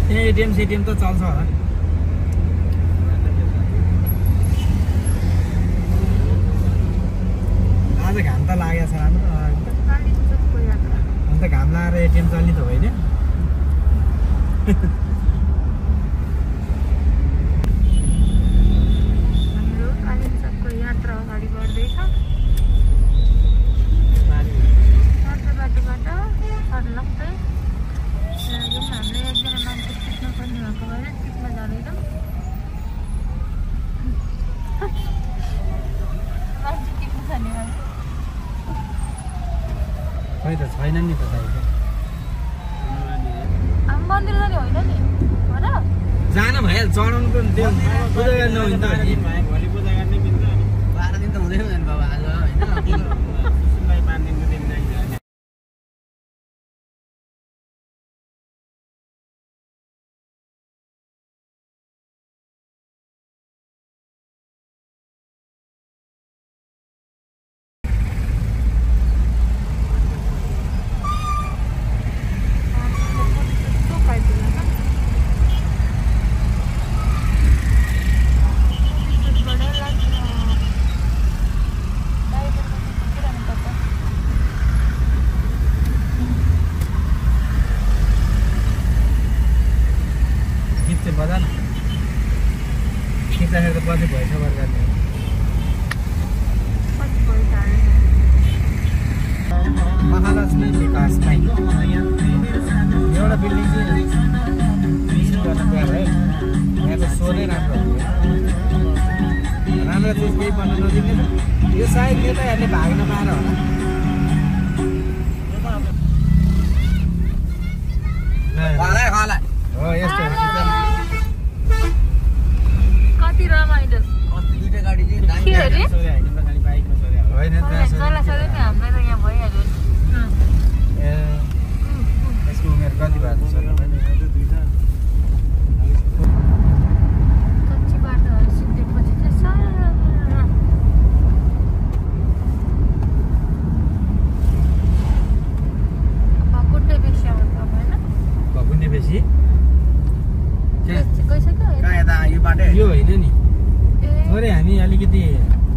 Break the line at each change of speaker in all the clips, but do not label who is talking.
ATM सेटिएम त चल्छ होला। आज घाम त लागेको छ राम्रो। अन्त घाम लगाएर एटिएम चल्ने त होइन।
हाम्रो कालिम्पोङको यात्रा अगाडि बढ्दैछ। बाटोबाट सर्लक्कै हामीले एकजना मान्छे टिप्न पर्ने भएको भएर टिप्न जाँदैछौँ। मान्छे टिप्नु छ नि
खै त छैन नि त तपाईँको।
मन्दिर जाने होइन नि हो र?
जान भइहाल्छ चढाउनु त त्यो पूजा गर्नु होइन त
भोलि पूजा गर्ने मिल्छ नि 12 दिन त हुँदैन नि बाबा आज होइन 5 दिनको दिन नै
बजा न खिच्दाखेरि त पछि भएछ गर्दा महालक्ष्मी विकास बैंक एउटा बिल्डिङ चाहिँ विजिट गर्न तयार भयो। यहाँको सोलै राम्रो राम्रो चिज केही बन्न नदिने। यो सायद नेताहरूले भाग्न पाएर होला। हो यस्तो
कति रमाइलो
दुईटा गाडी चाहिँ
के अरे
होइन
चला चला नि हाम्रो त यहाँ भइहाल्यो नि।
ए यसको उमेर कति भएको छ?
कच्ची बाटोहरू सिक्देपछि चाहिँ सारा भकुन्डे बेसी आउँछ होइन?
भकुन्डे बेसी
गइसक्यो
कहाँ यता यो बाटो
यो होइन नि।
ए
थोरै हामी अलिकति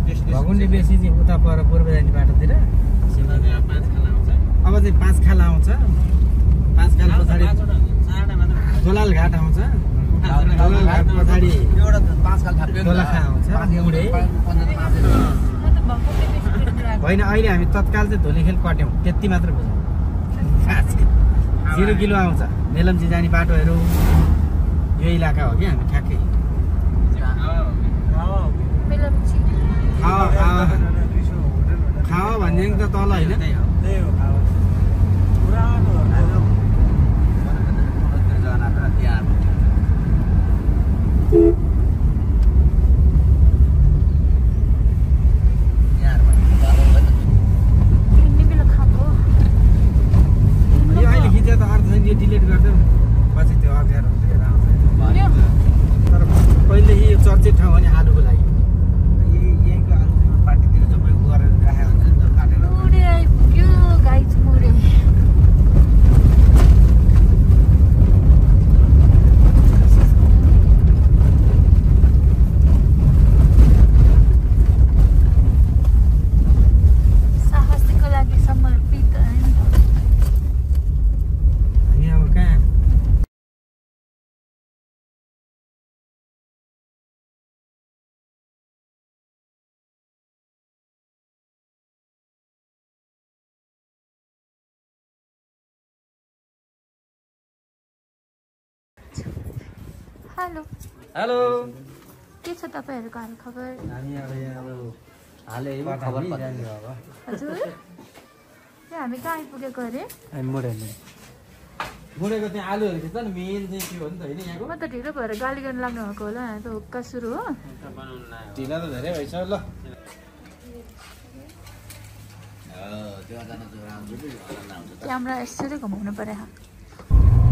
भकुन्डे बेसी चाहिँ उता पर पूर्व जाने बाटोतिर
5 खाना आउँछ।
अब चाहिँ 5 खाल आउँछ। 5 खाल पछाडि दोलाल घाट आउँछ। दोलाल घाट पछाडि
एउटा 5 खाल थाप्यो
दोलखा आउँछ। मुडे
म त भकुन्डे बेसी लाग्यो।
होइन अहिले हामी तत्काल चाहिँ धुलीखेल कट्यौँ त्यति मात्र बुझौँ। 0 किलो आउँछ। मेलम्ची जाने बाटोहरू यो इलाका हो कि हामी ठ्याक्कै
मेलम्ची
खावा भनेदेखि त तल होइन। यो अहिले खिच्यो त अर्थ छैन। यो डिलिट गरिदेऊ पछि त्यो अप्ठ्यारो हुन्छ। तर पहिलेदेखि यो चर्चित ठाउँ हो नि आलुको लागि।
यहीँको आलु पार्टीतिर सबै गरेर राखेको हुन्छ नि त काटेर।
मुडे आइपुग्यो गाइज मुडे। साहसीको लागि समर्पित होइन?
हामी अब कहाँ
हेलो
हेलो
के छ तपाईँहरूको हाल खबर?
हामी अब यहाँ अब हालै
खबर
हजुर हामी कहाँ आइपुगेको अरे?
मुडेको त्यहाँ आलुहरू खिच्छ नि मेन चाहिँ त्यो हो नि त होइन यहाँको।
म त ढिलो भएर गाली गर्न लाग्नु भएको होला यहाँ त हुक्का सुरु हो।
ढिला त धेरै भइसक्यो ल।
क्यामेरा यसरी घुमाउनु पर्यो।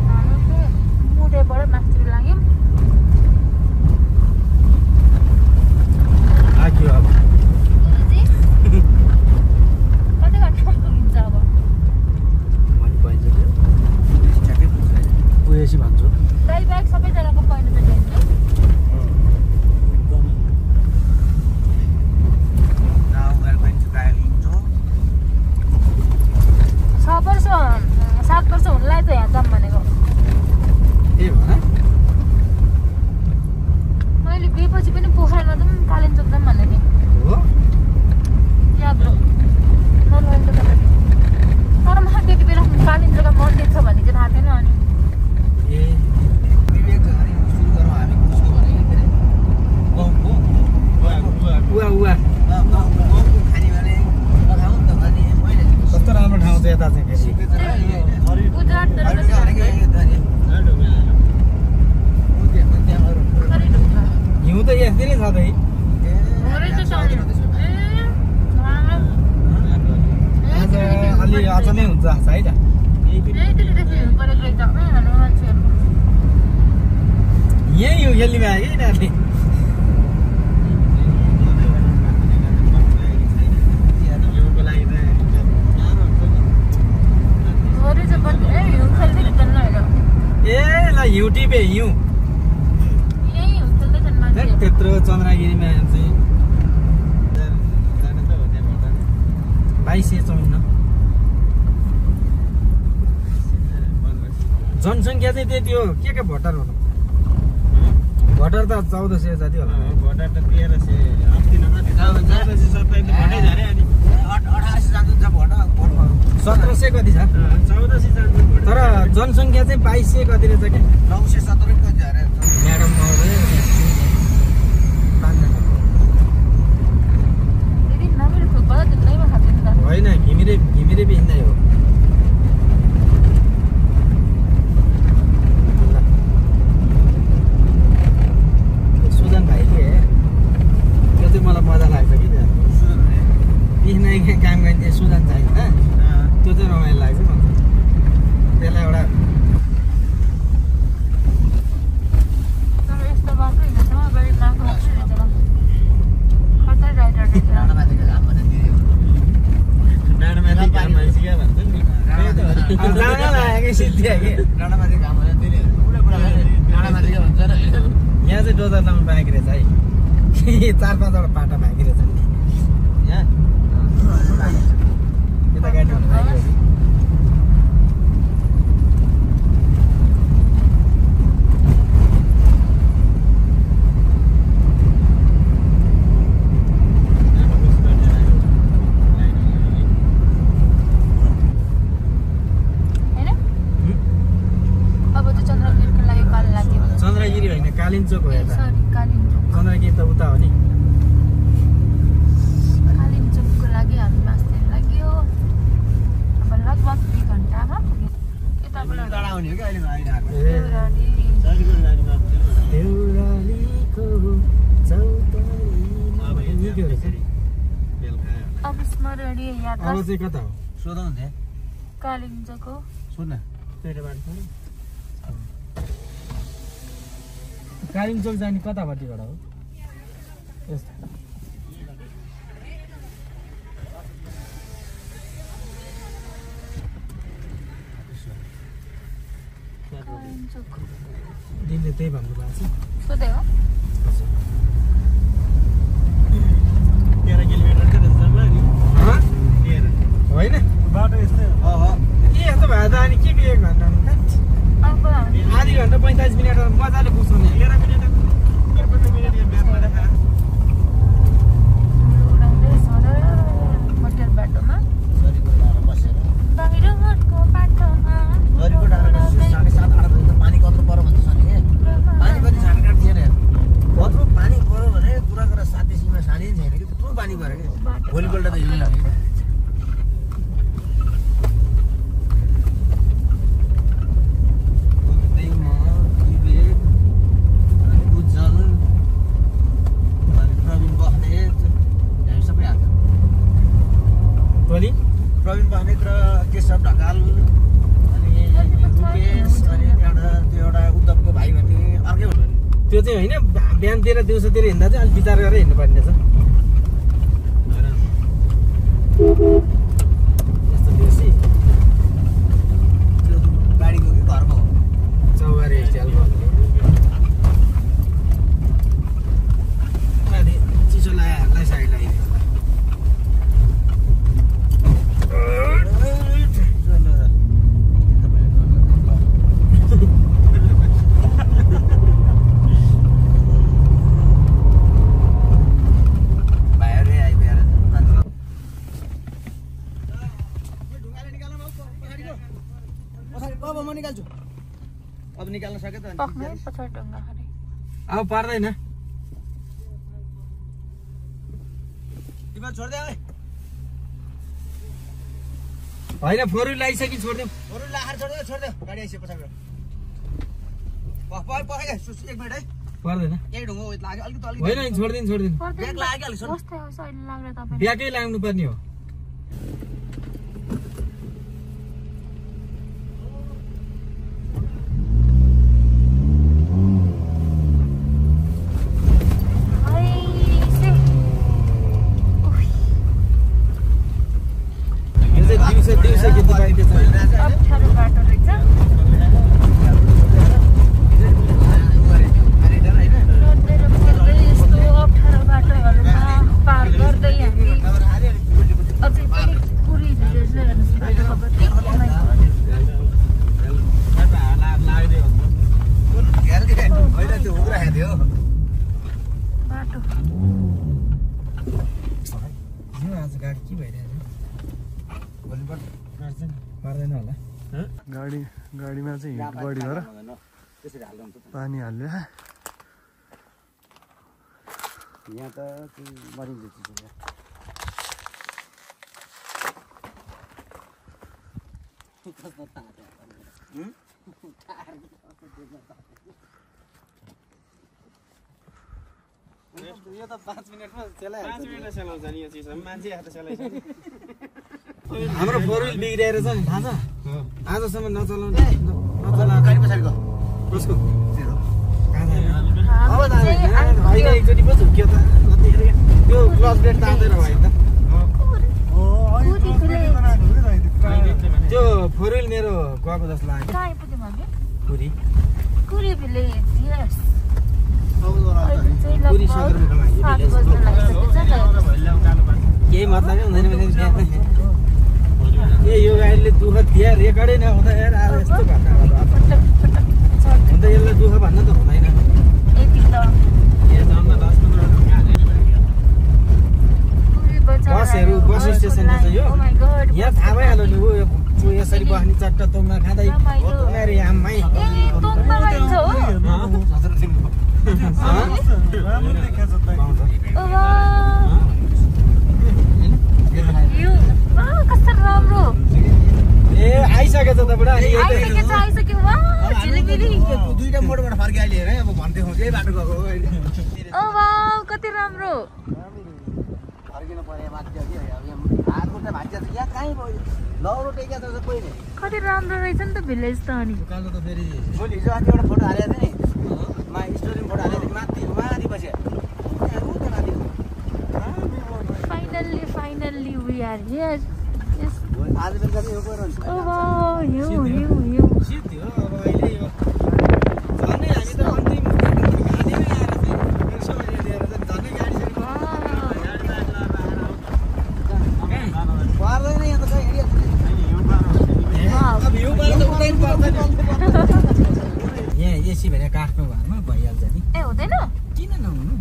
हामी चाहिँ मुडेबाट माथि लाग्यौँ।
आयो अब
कति घन्टा हुन्छ अब?
पुगेपछि भन्छु
दाइ बाइक सबैजनाको पहिलोचोटि हुन्छ सात वर्ष हुनलाई त यहाँ जाऊँ भनेको
ए भन
मैले बिहेपछि पनि पोखरामा जाऊँ कालिम्पोङ जाऊँ भनेको थिएँ
हो
याद र तर मलाई त्यति बेला कालिम्पोङका मन्दिर छ भन्ने चाहिँ थाहा थिएन अनि
ए उवा कस्तो राम्रो ठाउँ छ यता चाहिँ फेरि
गुजरात
हिउँ त यस्तै नै छ त आज अलि अचम्मै हुन्छ है त यही हो खेल्लीमा आयो कि यिनीहरूले ए ल हिउँ टिपे हिउँ त्यत्रो चन्द्रगिरीमा चाहिँ 2254 जनसङ्ख्या चाहिँ त्यति हो के भोटर हुनु भोटर त 1400 जति होला
भोटर त
1700 कति छ
1400
तर जनसङ्ख्या चाहिँ 2200 कति रहेछ क्या
917 कति अरे
म्याडम महोदय होइन घिमिरे बिहिँदै हो सुजन भाइ के त्यो चाहिँ मलाई मजा लाग्छ कि त्यहाँ बिहिँदै काम गर्ने सुजन चाहिन्छ त्यो चाहिँ रमाइलो लाग्छ मलाई त्यसलाई एउटा यहाँ चाहिँ डोजर लाउनु बाँकी रहेछ है 4-5वटा पाटा बाँकी रहेछ नि यहाँ यता गाडी हुनु बाँकी रहेछ चन्द्रगिरी होइन कालिम्पोङ हो यता चन्द्रगिरी त उता हो नि
कालिम्पोङको लागि हामी बाँच्दै लाग्यो अब लगभग 2 घन्टामा पुग्यो यताबाट
टाढा आउने हो कि अहिले आइरहेको
अविस्मरणीय यात्रा
अब चाहिँ कता हो
सोधौँ नि
कालिम्पोङको
सोध्न
कालिम्पोङ जाने कतापट्टिबाट हो यस्तो दिनले त्यही भन्नु भएको छ
सोधे हो
13 किलोमिटर त जम्मा नि
होइन
बाटो यस्तै हो
के यस्तो भए त अनि के 1 घन्टा
अब
आधी घन्टा 45 मिनट मजाले पुग्छ नि
13 मिनट 53 मिनट यो बेरमा देखा
मोटर बाटोमा
सरीको डाँडा बसेर
बाहिरको बाटोमा
सरीको डाँडा 7:30-8 बजे पानी कत्रो पर्यो भन्छ सनी पानी पनि 8:30 थिएन कत्रो पानी पर्यो भने कुरा गरेर 7 सीमा सानी छैन कि त्यत्रो पानी पर्यो कि भोलिपल्ट त हिँड्नु लाग्यो प्रवीण बस्नेत र केशव ढकाल अनि रुपेश अनि त्यहाँबाट त्यो एउटा उद्धवको भाइ भन्ने अर्कै हुनु
त्यो चाहिँ होइन बिहानतिर दिउँसोतिर हिँड्दा चाहिँ अलिक विचार गरेर हिँड्नुपर्ने रहेछ यस्तो बेसी
त्यो गाडीको कि घरको हो
चौबारी
अब निकाल्न सक्यो त
पक्नै पछाडि ढुङ्गा खाने
अब पार्दैन
तिमीले छोड्दै है
होइन 4 व्हिलर आइसकि छोड्दिउँ
अरु लाखर छोड्दै गाडी आइसक्यो पछाडि पखाइ एक मिनेट है
पर्दैन
यही ढुङ्गो लाग्यो अलिकति तल
होइन छोड्दिन
ब्याग लाग्यो अलिक सर
कस्तो हो अहिले लाग्यो तपाईँ
ब्यागै लाग्नु पर्ने हो दिउँसो गीत गाइदिन्छ
अप्ठ्यारो बाटो रहेछ यस्तो अप्ठ्यारो बाटोहरूमा पार गर्दै हामी अझै पनि पुरी भिलेजले हेर्नुहोस् बाटो खबर बाटो
आज गाडी के भइरहेछ पर्दैन होला
गाडीमा चाहिँ हिट बढी भएर पानी हाल्यो
यहाँ त मरिन्छ
यो त 5 मिनेटमा चलाइहाल्छ 5 मिनेटमा चलाउँछ नि यो चिज मान्छे हात चलाइछ हाम्रो 4 व्हिल बिग्रिएर छ नि थाहा छ आजसम्म नचलाउने
गाडी पछाडिको
कसको अब त होइन एकचोटि पो झुक्यो त त्यो क्लच प्लेट तान्दैन भयो त त्यो 4 व्हिल मेरो गएको जस्तो लाग्यो
कहाँ आइपुग्यौँ हामी
पुरी
कुरी भिलेज यस
पुरी सदरमुकाम केही मतलब हुँदैन ए यो गाडीले दुःख दिए रेकर्डै नहुँदा यार अब यस्तो घटना अन्त यसलाई दुःख भन्न त हुँदैन बसहरू बस स्टेसन छ यो यहाँ थाहा भइहाल्यो नि ऊ यसरी बस्ने चट्ट तोङमा खाँदै आम्मै
कस्तो राम्रो
ए आइसकेछ त बुढा
आइसक्यो वा झिलिमिली
दुईटा मोडबाट फर्के अहिले हेर अब भन्दै हो यही बाटो गएको
ओ वाउ कति राम्रो
फर्किनु पर्यो माथि अब हात खुट्टा भाँच्यो त यहाँ कहीँ भयो लौरो टेक्या त कोही नै
कति राम्रो रहेछ नि त भिलेज त अनि
उकालो त फेरि
भोलि हिजो अस्ति एउटा फोटो हालेको थिएँ नि स्टोरीमा फोटो हालेको थिएँ माथि बस्यो
फाइनल्ली वी आर हियर यस
आज बेलुका चाहिँ यो गइरहन्छ
ओ वाउ हिउ
सिद्धि हो अब अहिले यो झनै हामी त अन्तिम घाँटीमै आएर चाहिँ यसो लिएर चाहिँ झनै गाडी
पर्दैन यहाँ त खै
भ्यू पार त उतै पर्छ नि यहाँ एसी भने काठको घरमा भइहाल्छ नि
ए हुँदैन
किन नहुनु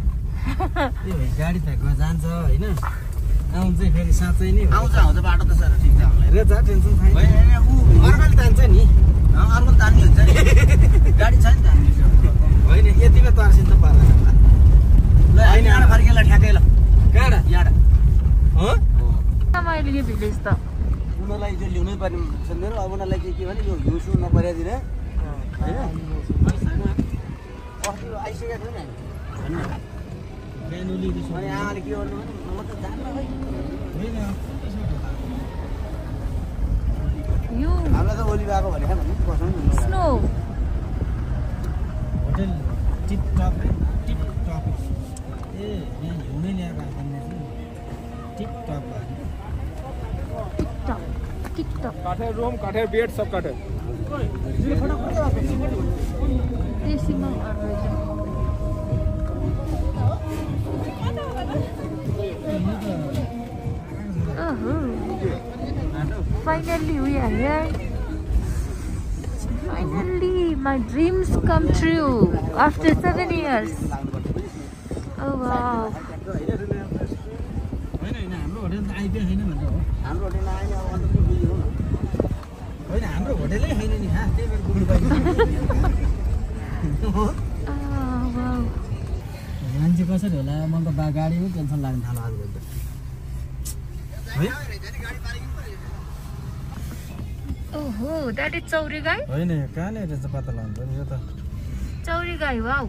त्यो गाडी फ्याँक्न जान्छ होइन आउँछ फेरि साँच्चै नै
आउँछ बाटो त सर ठिक छ
र जा टेन्सन छैन अर्कोले तान्छ नि
अर्को तान्ने हुन्छ नि गाडी छ नि त
होइन यतिमा तर्सिन त पर्दैन
ल होइन यहाँ फर्केला ठ्याक्कै ल
काँडा
यहाँ
हो
मैले यो भिलेज त
उनीहरूलाई जो ल्याउनै पर्ने सुन्दैन अब उनीहरूलाई के भने यो हिउँसु नपऱ्याइदिने होइन अस्ति आइसकेको थियो नि
बेनुली
अनि आमाले के गर्नु भने म त जान्न खै
होइन
यो
हामीलाई त ओली भएको भने बस्नु नि
स्नो
होटल टिप टप ए यहाँ हिउँदै ल्याएर टिप टप
टिकटक
काठे रूम काठे बेड सब काठे
देशीमा Finally we are here. Finally my dreams come true after 7 years. Oh wow.
होइन हाम्रो होटल त आइपुगेको छैन भनेर हो
हाम्रो होटल आयो अब अन्त के बुझ्नु न
होइन हाम्रो होटेलै छैन नि खास त्यही भएर घुम्नु पाइन्छ मान्छे कसरी होला मलाई त गाडीमै टेन्सन लाग्न थाल्यो आजभोलि त है
ओहो द्याट इज चौरी गाई
होइन कहाँनिर रहेछ पत्ता लगाउनु पर्यो यो त
चौरी गाई हो आऊ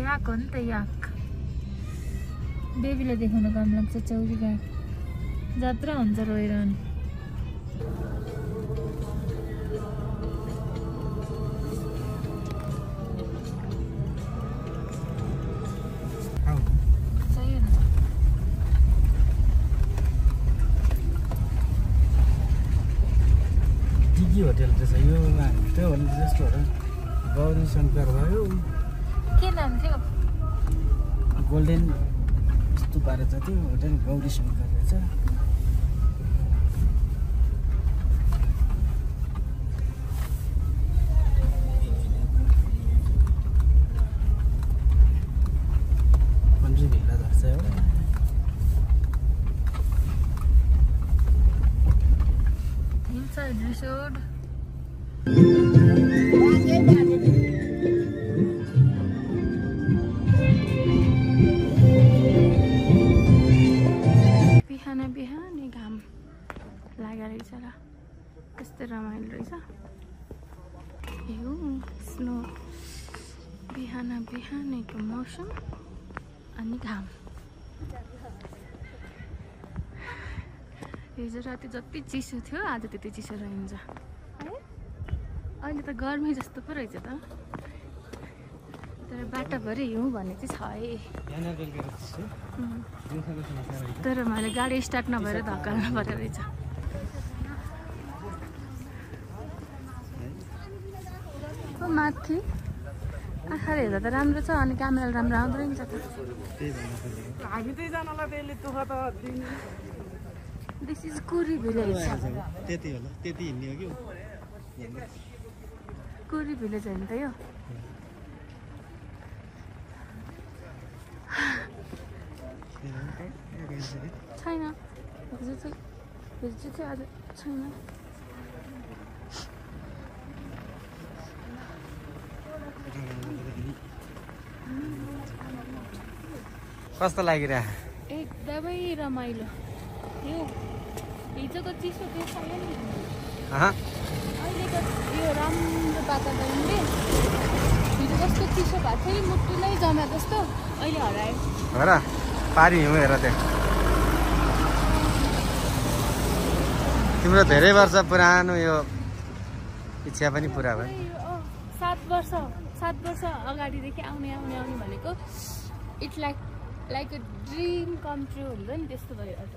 याक हो नि त याक बेबीलाई देखाउन काम लाग्छ चौरी गाई जात्रा हुन्छ रोइरहने
होटेल रहेछ यो त्यो होटेल जस्तो हो गौरी शङ्कर भयो
के नाम थियो
गोल्डेन यस्तो पारेछ त्यो होटेल गौरी शङ्कर रहेछ पन्जी भिल्ला झर्छ एउटा
Inside resort. बिहानै घाम लागेर रहेछ र कस्तो रमाइलो रहेछ यो स्नो बिहानैको मौसम अनि घाम हिजो राति जति चिसो थियो आज त्यति चिसो रहन्छ है अहिले त गर्मी जस्तो पो रहेछ त तर बाटोभरि हिउँ भन्ने चाहिँ छ है तर मैले गाडी स्टार्ट नभएर धक्का परेको रहेछ माथि आँखाले हेर्दा त राम्रो छ अनि क्यामेरा राम्रो आउँदो रहेछ त
हामी दुईजनालाई त्यसले दुःख त दिने
दिस इज कुरी भिलेज
त्यति होला त्यति हिँड्ने हो कि
कुरी भिलेज होइन त यो छैन हिजो चाहिँ आज छैन
कस्तो लागिरहेको
एकदमै रमाइलो यो हिजोको चिसो त्यो छैन नि अहिलेको यो राम्रो वातावरणले हिजो जस्तो चिसो भएको थियो मुटु नै जम्या जस्तो अहिले हरायो
हो र पारी हिउँ हेर त्यहाँ तिम्रो धेरै वर्ष पुरानो यो इच्छा पनि पुरा भयो
7 वर्ष अगाडिदेखि आउने भनेको it's like a dream come true हुन्छ नि त्यस्तो भयो त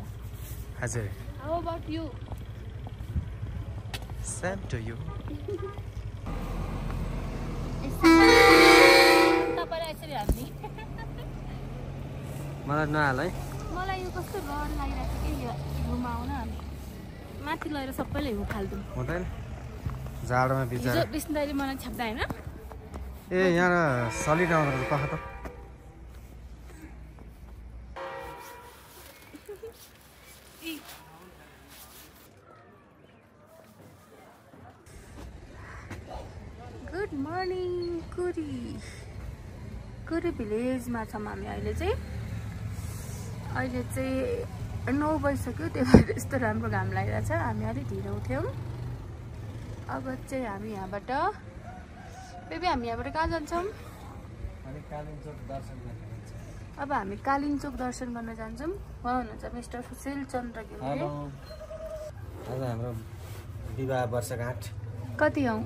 हजुर
how about you
same to you
तपाईलाई यसरी हामी
मलाई नहाल है
मलाई यो कस्तो डर लागिरहेको छ कि यो हिउँमा आउन हामी माथि लगेर सबैले हिउँ फाल्दिउँ
हुँदैन जाडोमा बिचरा
बिस्तारै मलाई छ्याप्दा होइन
ए यहाँ सलिड आउँदो रहेछ पख त
गुड मर्निङ कुरी भिलेजमा छौँ हामी अहिले चाहिँ 9 बजिसक्यो त्यही भएर यस्तो राम्रो घाम लागिरहेको छ हामी अलिक ढिलो उठ्यौँ अब चाहिँ हामी यहाँबाट बेबी हामी यहाँबाट कहाँ जान्छौँ अब हामी कालिम्चोक दर्शन गर्न जान्छौँ उहाँ हुनुहुन्छ मिस्टर सुशील चन्द्र गिरी
आज हाम्रो विवाह वर्षगाँठ
कति हौ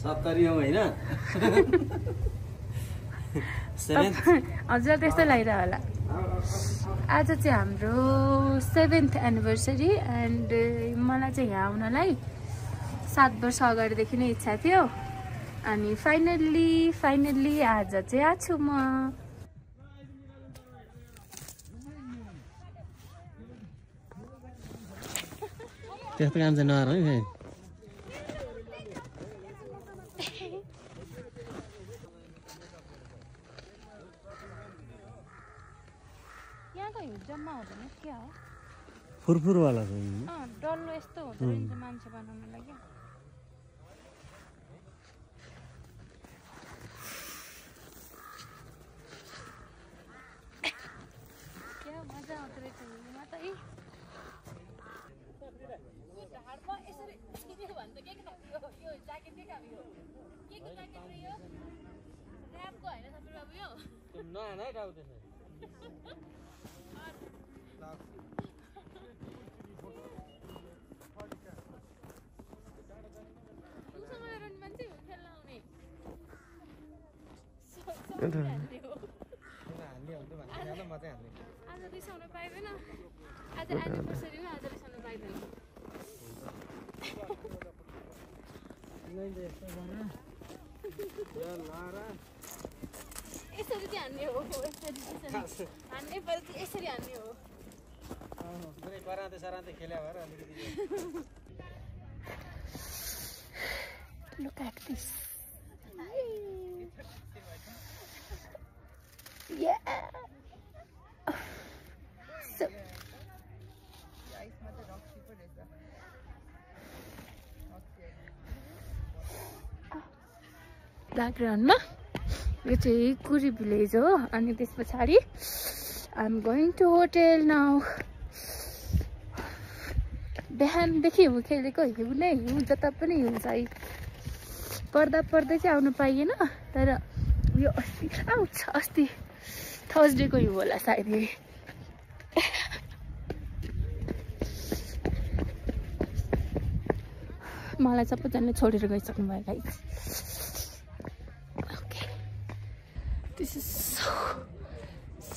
70 हौ होइन
हजुर त्यस्तै लागिरह होला आज चाहिँ हाम्रो 7th एनिभर्सरी एन्ड मलाई चाहिँ यहाँ आउनलाई 7 वर्ष अगाडिदेखि नै इच्छा थियो अनि फाइनल्ली आज चाहिँ आएको छु म
त्यस्तो काम चाहिँ नगर है
फुरफुरवाला छ
डल्लो यस्तो हुँदो रहेछ मान्छे बनाउन लागि क्या मजा आउँदो रहेछ हिँड्नुमा त आज रिसाउन पाइँदैन आज एनिभर्सरीमा आज रिसाउन पाइँदैन यसरी चाहिँ हान्ने हो हान्ने पऱ्यो यसरी हान्ने हो
कराते सराते खेल्या भएर अलिकति
Look at this. Yeah. So. ब्याकग्राउन्डमा यो चाहिँ कुरी भिलेज हो अनि त्यस पछाडि I'm going to hotel now बिहानदेखि हिउँ खेलेको हिउँ नै हिउँ जता पनि हिउँ चाहिँ पर्दा पर्दै चाहिँ आउनु पाइएन तर यो अस्ति थर्सडेको हिउँ होला सायद यही मलाई सबैजनाले छोडेर गइसक्नु भयो guys okay this is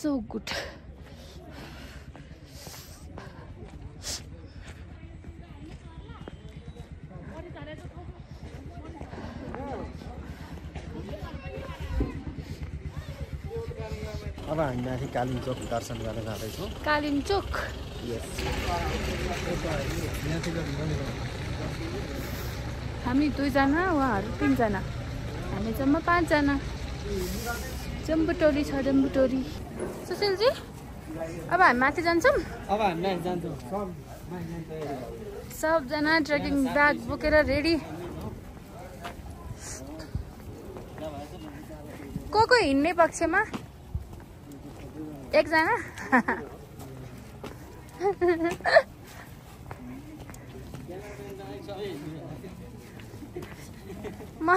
so good
अब हामी माथि कालिम्चोक दर्शन गर्न जाँदैछौँ
कालिम्चोक हामी 2 जना उहाँहरू 3 जना हामी जम्मा 5 जना जम्बुटोली छ जम्बुटोली सुशीलजी अब हामी माथि जान्छौँ
अब हामी माथि जान्छौँ
सबजना ट्रेकिङ ब्याग बोकेर रेडी को हिँड्ने पक्षमा एकजना म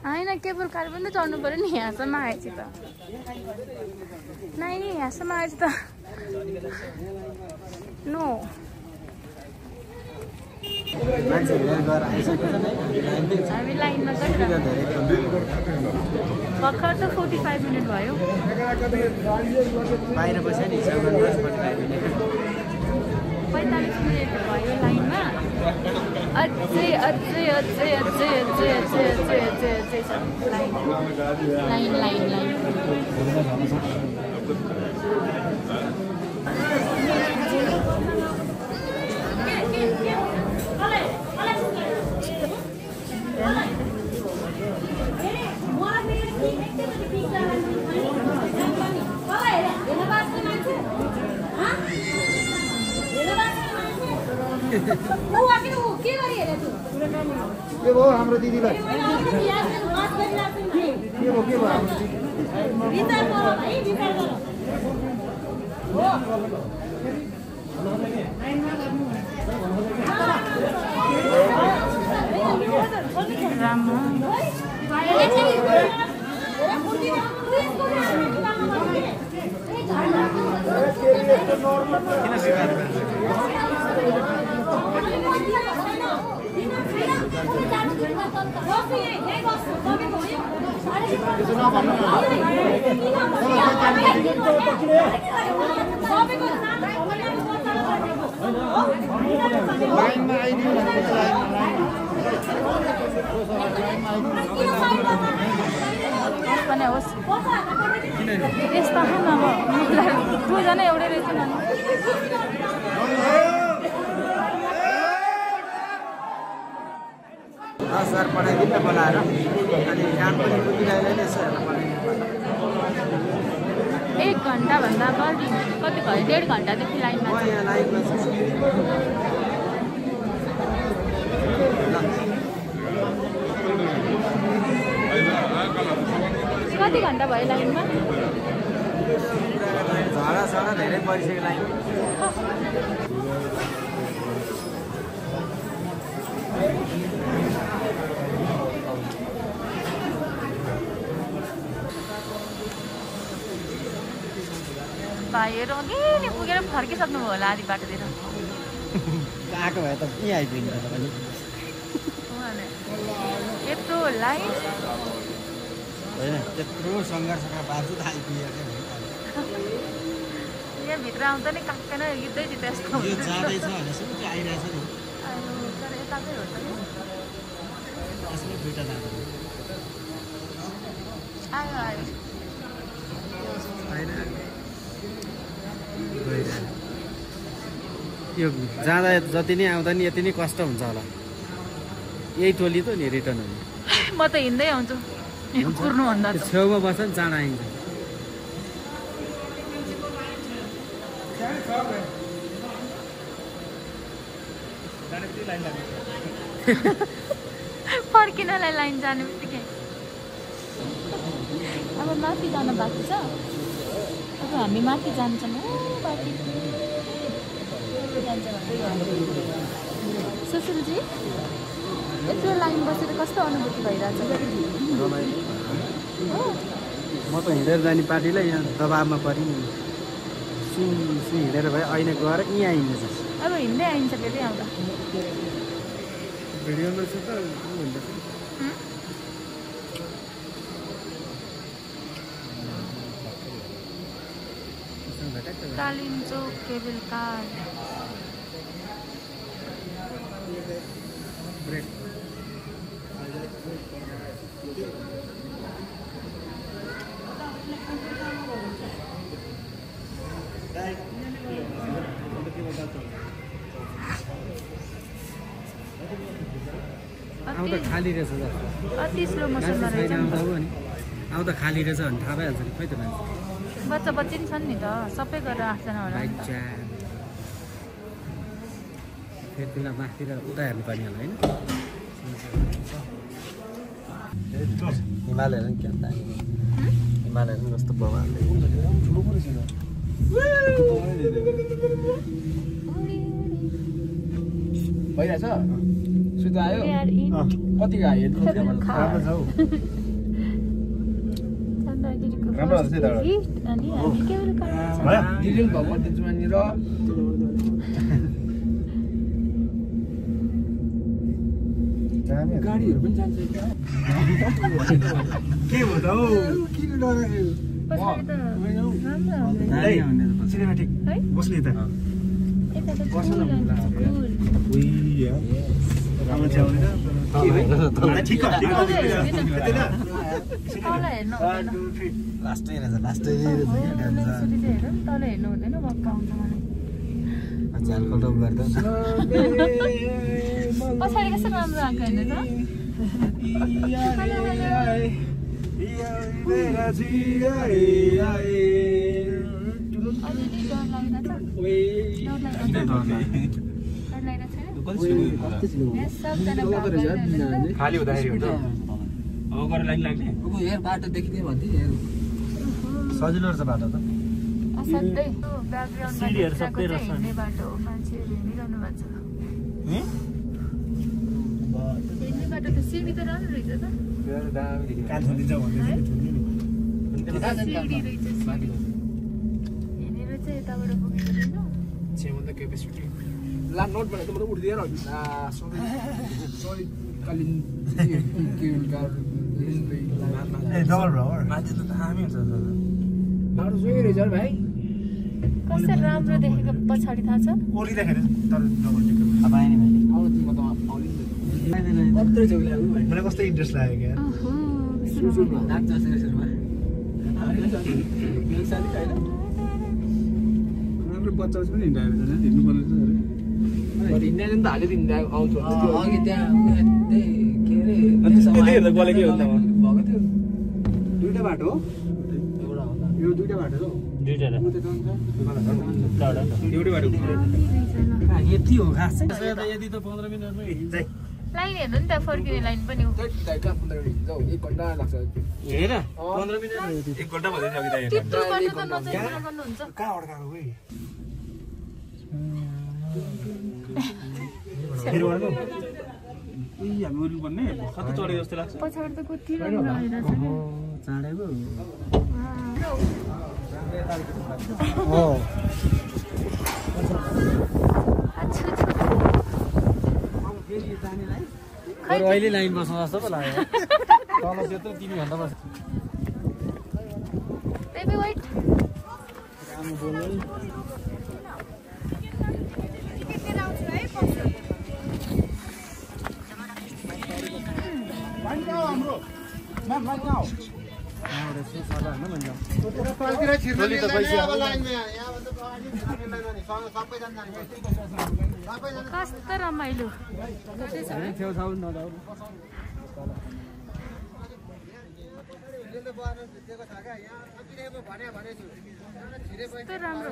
होइन केबल कार पनि चढ्नु पर्यो नि यहाँसम्म आएपछि त नाइ यहाँसम्म आएपछि त नो हामी लाइनमा भर्खर त 45 मिनट भयो
बाहिर बस्यो नि
45 मिनट भयो लाइनमा अझै अझै अझै अझै अझै अझै अझै अझै अझै छ लाइन लाइन लाइन लाइन
के भयो हाम्रो दिदीलाई के भयो हाम्रो यस्तो अब 2 जना एउटै रहेछ नि
सर पठाइदिनु न बनाएर अनि काम पनि बुझिरहेको यसो हेर्न पर्ने
ए 1 घन्टाभन्दा बढी कति भयो 1.5 घन्टादेखि लाइनमा
म यहाँ लाइनमा छु
कति घन्टा भयो लाइनमा
झडा धेरै परिसक्यो लाइन
भाइहरू अघि नै पुगेर फर्किसक्नु भयो होला आधी बाटोतिर
आएको भए त यहीँ आइपुग्नु त पनि
यत्रो लाइन
होइन त्यत्रो सङ्घर्षका बावजुद आइपुगेको
यहाँ भित्र आउँदा नि काक्दैन गीतै गीत यस्तो
यो जाँदैछ होइन सुन्नु आइरहेछ नि
तर यताकै हो त नि
यसमा दुइटा जाँदैन
आयो आयो
यो जाँदा जति नै आउँदा नि यति नै कष्ट हुन्छ होला यही टोली त नि रिटर्न हुने
म त हिँड्दै आउँछु कुर्नुभन्दा
त्यो छेउमा बस्छ नि चाँडा आइन्छ
फर्किनलाई लाइन जाने बित्तिकै अब माथि जान बाँकी छ अब हामी माथि जान्छौँ हो बाँकी जान्छ सुशीलजी यत्रो लाइन बसेर कस्तो अनुभूति भइरहेछ
म त हिँडेर जाने पार्टीलाई यहाँ दबाबमा परि हिँडेर भयो अहिले गएर यहाँ आइन्छ
अब हिँड्दै आइन्छ फेरि आउँदा कालिम्चोक केबल कार
आउँदा खाली रहेछ
अति स्लो मोसनमा रहेछ
आउँदा खाली रहेछ भने थाहा भइहाल्छ नि खै त मान्छे
बच्चा बच्ची नि छन् नि त सबै गरेर आँट्दैन होला नि त।
फेरि त्यसलाई माथितिर उता हेर्नुपर्ने होला होइन हिमालय नि क्या हिमालय पनि कस्तो प्रभावले
भइरहेछ सुत आयो
We are in
कतिको आयो
Cable car.
राम्रो छ हौ
चन्द्रगिरीको
राम्रो
first
रहेछ दादा।
visit अनि हामी केबल कारमा छौँ।
भयो दिदी पनि भगवत दिन्छु मानेर गाडीहरू पनि जान्छ के हो त हौ किन डरायो
पछाडि त राम्रो
सिनेमेटिक
है
बस्ने त
यता त फुल and फुल।
ठिक
तल हेर्नु हुँदैन।
लास्टै रहेछ लास्टै
हो, एकचोटि चाहिँ हेरौँ, तल हेर्नु हुँदैन वक्क आउँछ मलाई।
झ्यालको डब गर्दा
पछाडि कस्तो राम्रो आएको हेर्नु त। अलिअलि डर लागिरहेछ। डर लागिरहेको छैन? यहाँ सबजना काम गरिरहेको छ।
खाली हुँदाखेरि हुन्छ अब गएर लाइन लाग्ने
हेर बाटो देखिँदै भन्थे
सजिलो रहेछ बाटो त
असाध्यै ब्याकग्राउन्डमा देखाएको चाहिँ हिँड्ने बाटो हो। मान्छेहरू हिँडिरहनु भएको छ। हिँड्ने बाटो त सिडी त राम्रो रहेछ त। सिडी रहेछ सिडी। हिँडेर चाहिँ यताबाट पुगेको रहेछ।
ला नोट भनेको मतलब उठ्दिएर सधैँ कालिन केबल कार
माथि त हामी हुन्छ
बाटो जोइ रहेछ अरे भाइ
कस्तो राम्रो देखेको पछाडि थाहा छ?
ओलिँदाखेरि तर डबल टिकट
अब आएन मैले
आउनु तिमीमा त आउनु कत्रो झोक लाग्यो मलाई कस्तो इन्ट्रेस्ट लाग्यो क्या
ओहो,
सुरुमा लाग्छ सुरुमा
राम्रो बच्चा पनि हिँडाएको छ हिँड्नु पर्ने हिँड्दैन त हाल्यो हिँड्दा आउँछ
अघि त्यहाँ त्यही के अरे
त्यसले हेर्दा गलेकै हो त
भएको थियो
दुईटा बाटो हो
एउटा होला
यो दुईटा बाटो हो
यति हो खास चाहिँ यदि त 15 मिनेटमै हिँड्छ
लाइन हेर्नु नि त फर्किने लाइन पनि हो
हेर 15 मिनेट 1 घण्टा भइसक्यो
त्यत्रो गर्नु त नचाहिँ गर्नुहुन्छ
कहाँ अड्काएको खोइ फेरि गर्नु हामी ओर्नु पर्ने कति चढेको जस्तो लाग्छ
पछाडि त कति राम्रो आइरहेछ
चाँडेको
हो
अहिले लाइन बस्नु जस्तो पो लाग्यो तल त्यत्रो 3 घण्टा बस्छ
बेबी वेट कस्तो रमाइलो कस्तो राम्रो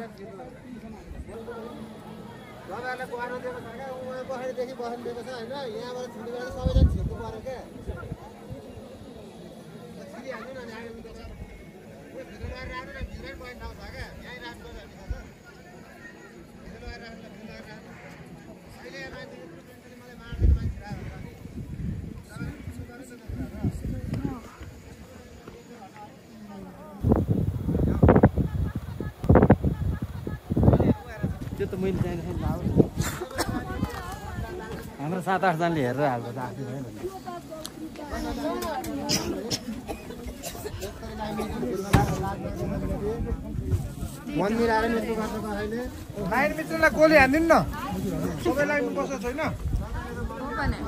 त्यो त मैले चाहिने हाम्रो 7-8 जनाले हेरेर हाल्छ त आफै होइन
मन्दिर आएर यस्तो गर्छ त अहिले
लाइन मित्रलाई गोली हान्दिनु न सबै लाइन बस्छ छैन
हो भने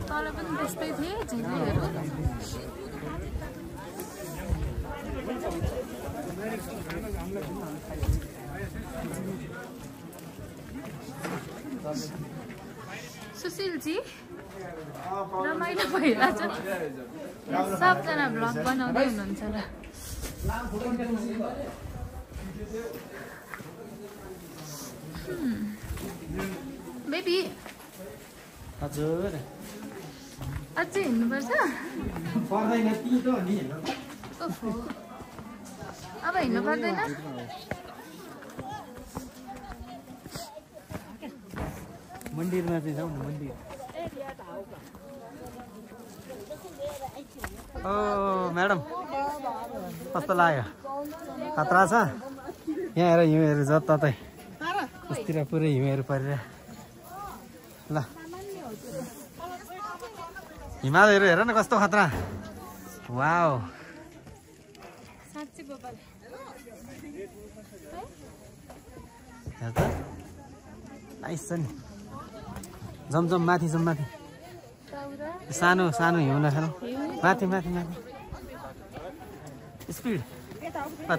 तल पनि त्यस्तै थिए झिल्लीहरू सुशीलजी रमाइलो भइरहेछ सबजना भ्लग बनाउँदै हुनुहुन्छ र बेबी
हजुर
अझै हिँड्नुपर्छ
पर्दैन तितो नि
ओहो अब हिँड्नु पर्दैन
मन्दिरमा चाहिँ जाउँ न मन्दिर ओ म्याडम कस्तो लाग्यो खतरा छ यहाँ हेर हिउँहरू जताततै उसतिर पुरै हिउँहरू परिरह ल हिमालहरू हेर न कस्तो खतरा वाउ
साँच्चै गोपाल
हेर त नाइस छ नि जमजम माथि जाउँ माथि सानो सानो हिउँ नखानु माथि माथि माथि स्पिड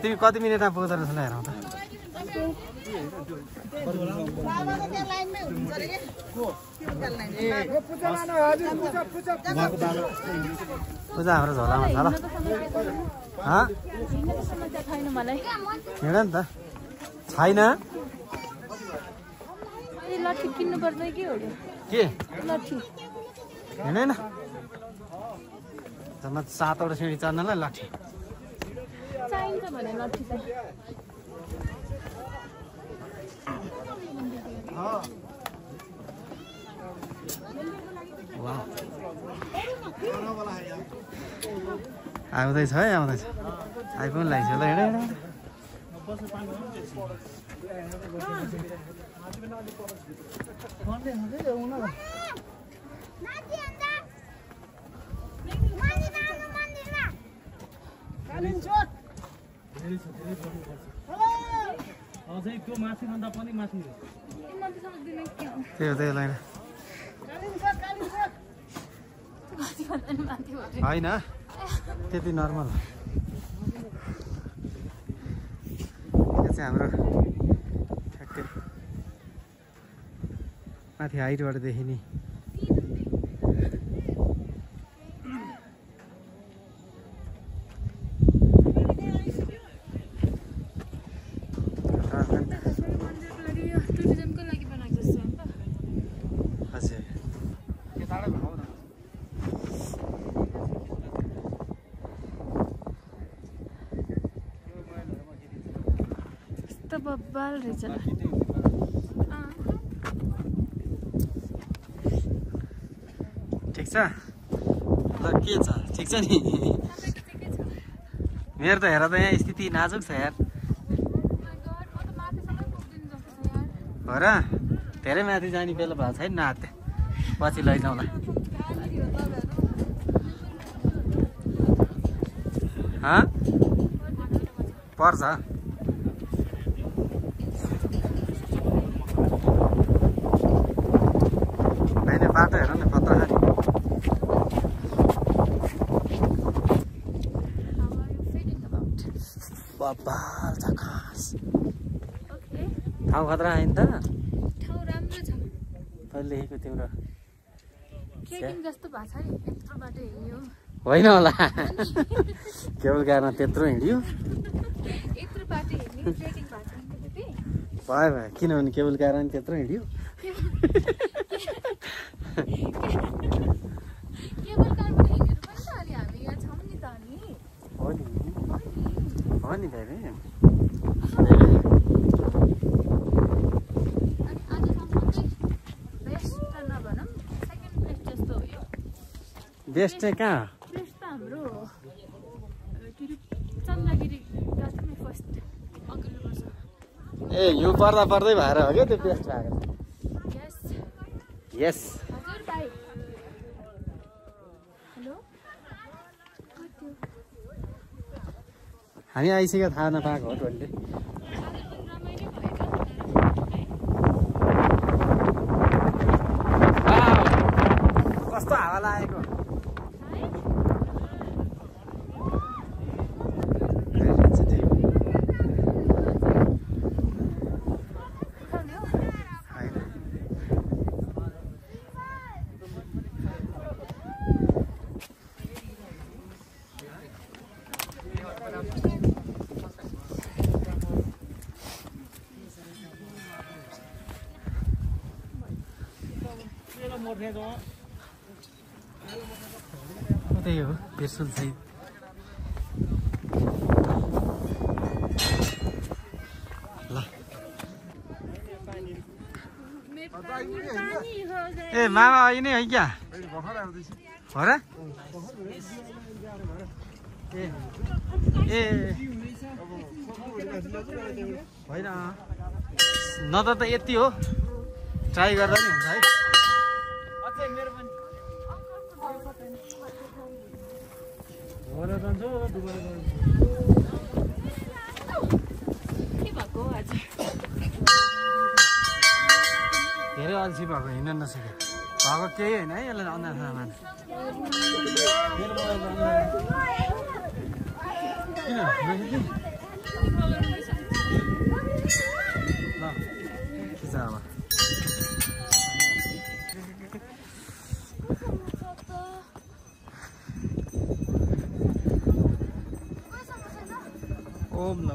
तिमी कति मिनटमा पुग्दो रहेछ ल हेरौँ त पूजा हाम्रो झोलामा छ ल
छैन मलाई
हिँड नि त छैन
लट्ठी किन्नु पर्छ के हो
के
लट्ठी
हिँडेन जम्मा 7वटा सिँढी चढ्नलाई लाठी
चाहिन्छ भने लट्ठी चाहिँ
आउँदैछ है आउँदैछ आइपुग्नु लाग्छ ल हिँड त्यो माथिभन्दा पनि माथि त्यही होइन होइन त्यति नर्मल यो चाहिँ हाम्रो ठ्याक्कै माथि हाइटबाट देखिने
बब्बाल रहेछ
ठिक छ ल के छ ठिक छ नि मेरो त हेर त यहाँ स्थिति नाजुक छ यार हो र धेरै माथि जाने बेला भएको छैन न हात पछि लैजाउँला पर्छ भाइले बाटो हेर न कता खाने बब्बाल छ खास ठाउँ खतरा आयो नि त
ठाउँ राम्रो छ
तैँले लेखेको तिम्रो
ट्रेकिङ जस्तो भएको छ नि यत्रो बाटो हिँड्यो
होइन होला केवल गाडीमा त्यत्रो हिँड्यो
यत्रो बाटो हिँड्यो ट्रेकिङ भएको छ नि त
भयो भयो किनभने केबल गाडीमा नि त्यत्रो हिँड्यो
केबल कारबाट हिँडेर पनि त अलि हामी यहाँ छौँ नि त अनि
हो नि धेरै
अनि आजसम्म चाहिँ बेस्ट त नभनौँ सेकेन्ड बेस्ट जस्तो हो यो
बेस्ट चाहिँ कहाँ
बेस्ट त हाम्रो चन्द्रगिरी गएको नि फर्स्ट अघिल्लो वर्ष
ए हिउँ पर्दा पर्दै भएर हो क्या त्यो बेस्ट भएको
यस
यस
हजुर भाइ हेलो
हामी आइसक्यो थाहा नपाएको हो टोलले कस्तो हावा लागेको त्यही हो पेर्सुल सहित ल ए मामा अहिले नै है क्या हो र ए होइन न त यति हो ट्राई गर्दा नि हुन्छ है धेरै अल्छी भएको हिँड्न नसक्यो भएको केही होइन है यसलाई अन्दाज सामान किन ल के छ अब ओम ल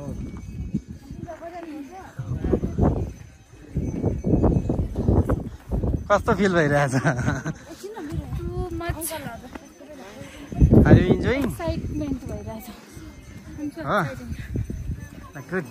कस्तो फिल भइरहेछ आर यु इन्जोइङ
एक्साइटमेन्ट भइरहेछ
गुड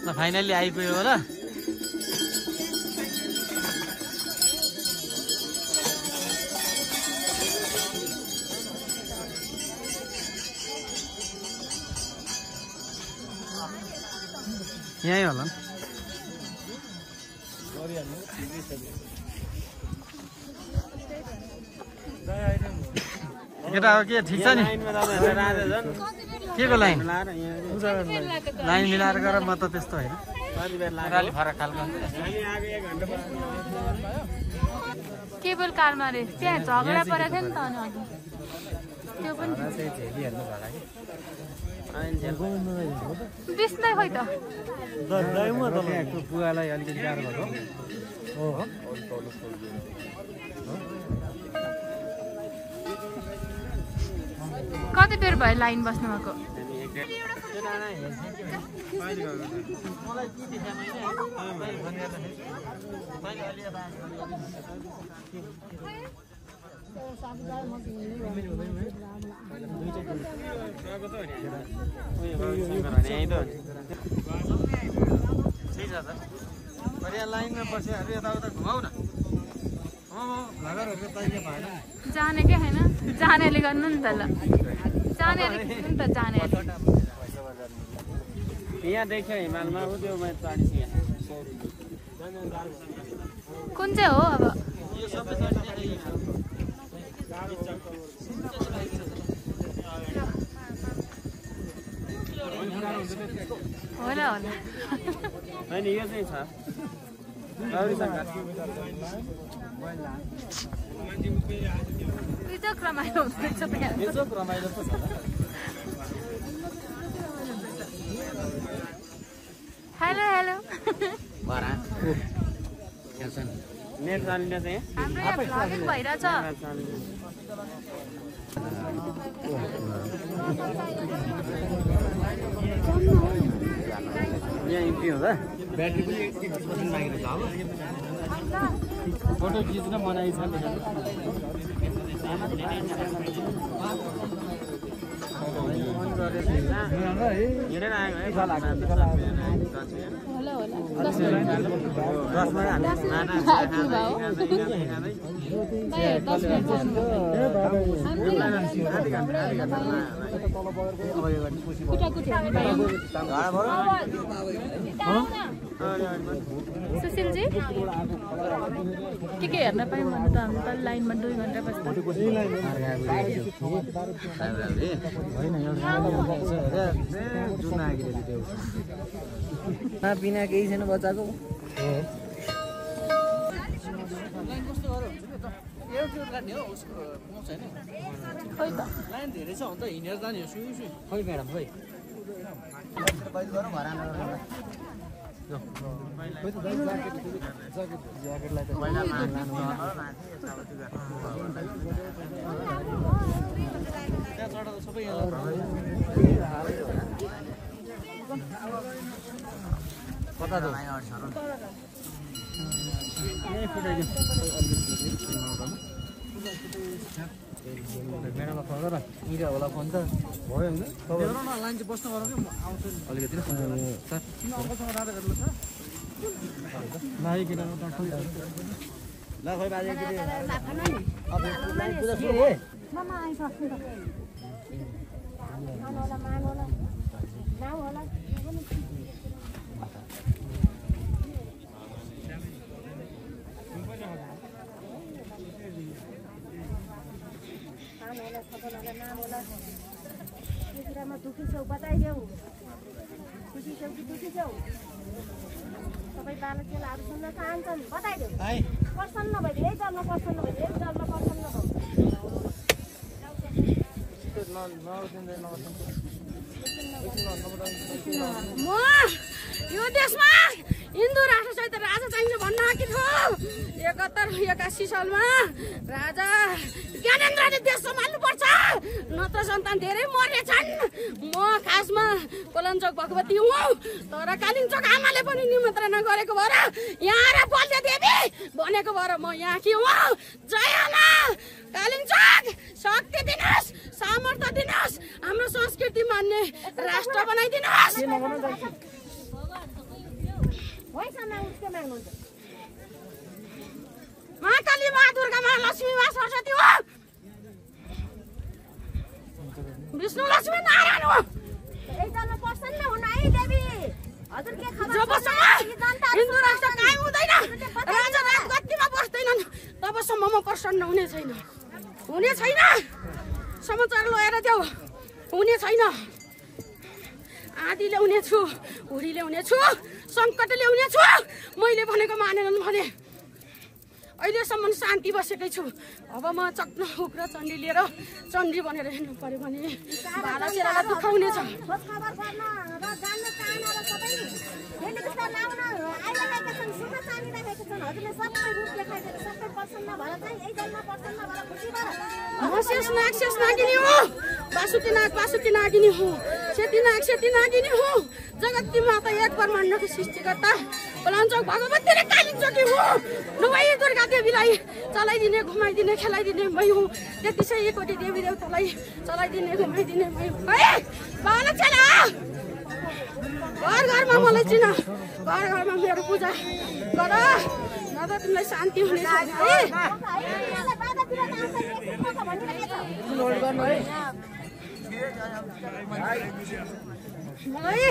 ल फाइनली आइपुग्यो होला यहीँ होला केटा हो के ठिक छ नि के को लाइन लाइन मिलाएर गर म त त्यस्तो होइन अलि फरक खालको
केबल कारमा रे त्यहाँ झगडा परेको थियो नि त अनि अघि त्यो पनि बिस्दै खोइ त
पुगालाई अलिकति गाह्रो भएको
कति बेर भयो लाइन बस्नु भएको?
लाइनमा बस्यो यताउता घुमाउ न
जानेकै होइन, जानेले गर्नु नि त ल, जानेले गर्नु नि त, जानेले।
यहाँ देख्यो हिमालमा उ त्यो 40 यहाँ
कुन चाहिँ हो अब? होला होला
होइन यो चाहिँ छ गौरी शङ्कर
बिजोक रमाइलो हुँदैछ त यहाँ।
बिजोक रमाइलो त छ
हेलो हेलो
नेट चालिने चाहिँ
हाम्रो यहाँ भ्लगिङ भइरहेछ।
यहाँ इन्ट्री हुँदा
ब्याट्री पनि 30% बाँकी रहेछ अब
फोटो खिच्न मनाइ छ हिँडेर आएको है
होला होला सुशीलजी के हेर्न पायौँ भने त हामी त लाइनमा 2 घन्टा बस्दा
बिना केही छैन बच्चाको
खोइ त
लाइन धेरै छ भने त हिँडेर जाने हो सुई सुई खै म्याडम खै
कता त
म्याडमलाई फोन गर इरा होला फोन त भयो होइन लाइन चाहिँ बस्नु गरौँ कि म आउँछु अलिकति सर अङ्कलसँग राजा गर्नु छ नआइकन ल खोइ बाजे
दुखी छौ बताइदेऊ खुसी छौ कि दुखी छौ सबै बालक चेलाहरू सुन्न चाहन्छन् बताइदेऊ प्रसन्न भइदिए जन्म प्रसन्न भइदिए जन्म प्रसन्न म यो देशमा हिन्दू राष्ट्रसहित राजा चाहिन्छ भन्न आँकी थियो 71 सालमा राजा ज्ञानेन्द्रले देश सम्हाल्नु पर्छ नत्र सन्तान धेरै मर्नेछन्। म खासमा कोलञ्चोक भगवती हुँ तर कालिम्चोक आमाले पनि निमन्त्रणा गरेको भएर यहाँ र बल्य देवी भनेको भएर म यहाँ कि हुँ। जय आमा कालिम्चोक शक्ति दिनुहोस् सामर्थ्य दिनुहोस् हाम्रो संस्कृति मान्ने राष्ट्र बनाइदिनुहोस्। महाकाली महादुर्गा महालक्ष्मी महासरस्वती हो विष्णु लक्ष्मी नारायण हो एकजना प्रसन्न हुन है देवी हजुर के खबर जबसम्म हिन्दू राष्ट्र कायम हुँदैन राजा राजगद्दीमा बस्दैनन् तबसम्म म प्रसन्न हुने छैन समाचार लिएर देऊ हुने छैन। आदि ल्याउने छु हुरी ल्याउने छु सङ्कट ल्याउने छु मैले भनेको मानेनन् भने अहिलेसम्म शान्ति बसेकै छु। अब म चक्न उग्र चण्डी लिएर चण्डी बनेर हिँड्नु पर्यो भने भाला चेलालाई दुखाउने छ। म शेष नागिनी हो, बासुकी नागिनी हो, सेती नागिनी हो, जगत की माता एक ब्रह्माण्ड की सृष्टिकर्ता पलाञ्चोक भगवतीले कालिचोकी हो। नुवाई दुर्गा देवीलाई चलाइदिने घुमाइदिने खेलाइदिने मै हुँ। 33 कोटी देवी देवतालाई चलाइदिने घुमाइदिने मै हुँ। बाला चला घर घरमा मलाई चिन, घर घरमा मेरो पूजा गर, नभए तिमीलाई शान्ति हुनेछ। मलाई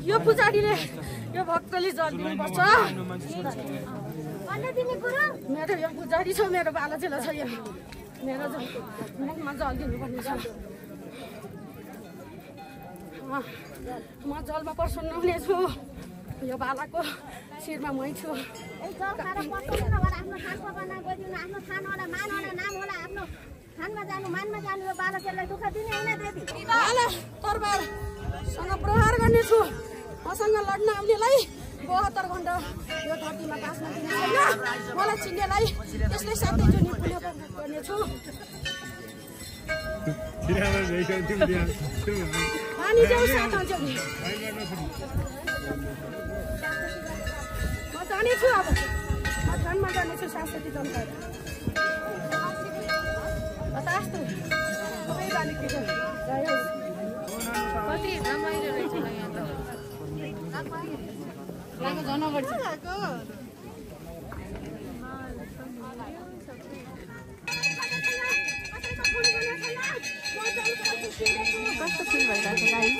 यो पुजारीले यो भक्तले जल दिनुपर्छ। मेरो यो पुजारी छ, मेरो बाला चेला छ, यो मेरो मुखमा जल दिनुपर्ने छ। म जलमा प्रसन्न हुनेछु। यो बालाको शिरमा मै छु। तरबारसँग प्रहार गर्नेछु। मसँग लड्न आउनेलाई 72 घण्टा यो धरतीमा बाँच्न दिने छैन। मलाई चिन्नेलाई त्यसले साथै जुनी पुण्य गर्नेछु। पानी देऊ साथ अञ्जली। म जानेछु, अब म ध्यानमा जानेछु शाश्वती जनताहरू। बतास्तु सबै बालिकीको जय होस्।
कति रमाइलो रहेछ यहाँ त। यहाँको झन् अगाडि छ। कस्तो फिल भइरहेको छ गाई?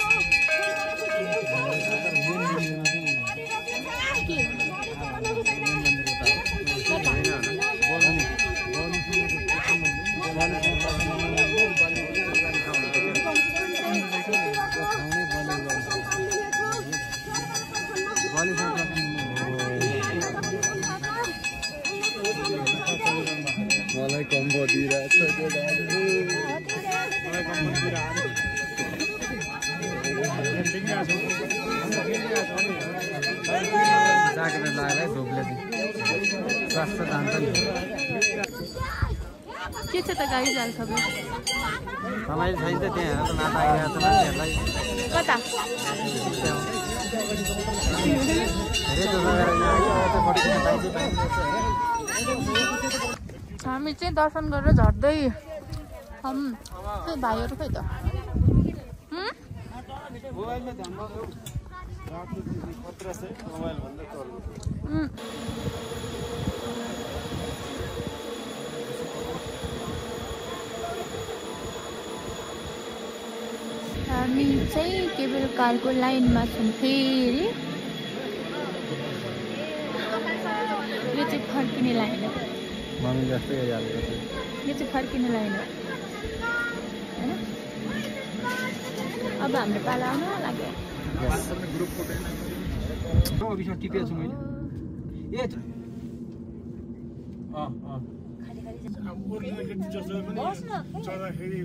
मलाई कम्बो दिइरहेको छ।
जाकेट लगाएर धुपले स्वास्थ्य जान्छ नि।
के छ त गाई जाल सबै?
रमाइलो छैन त त्यहाँ हेर त नाता आइरहेको छ मान्छेहरूलाई।
कता? हामी चाहिँ दर्शन गरेर झर्दै भाइहरू खै त? हामी चाहिँ केबल कारको लाइनमा छौँ फेरि। यो चाहिँ फर्किने लाइन हो। यो चाहिँ फर्किने लाइन हो होइन? अब हाम्रो पाला आउनु लाग्यो।
टिपेको छु मैले।
चढ्दाखेरि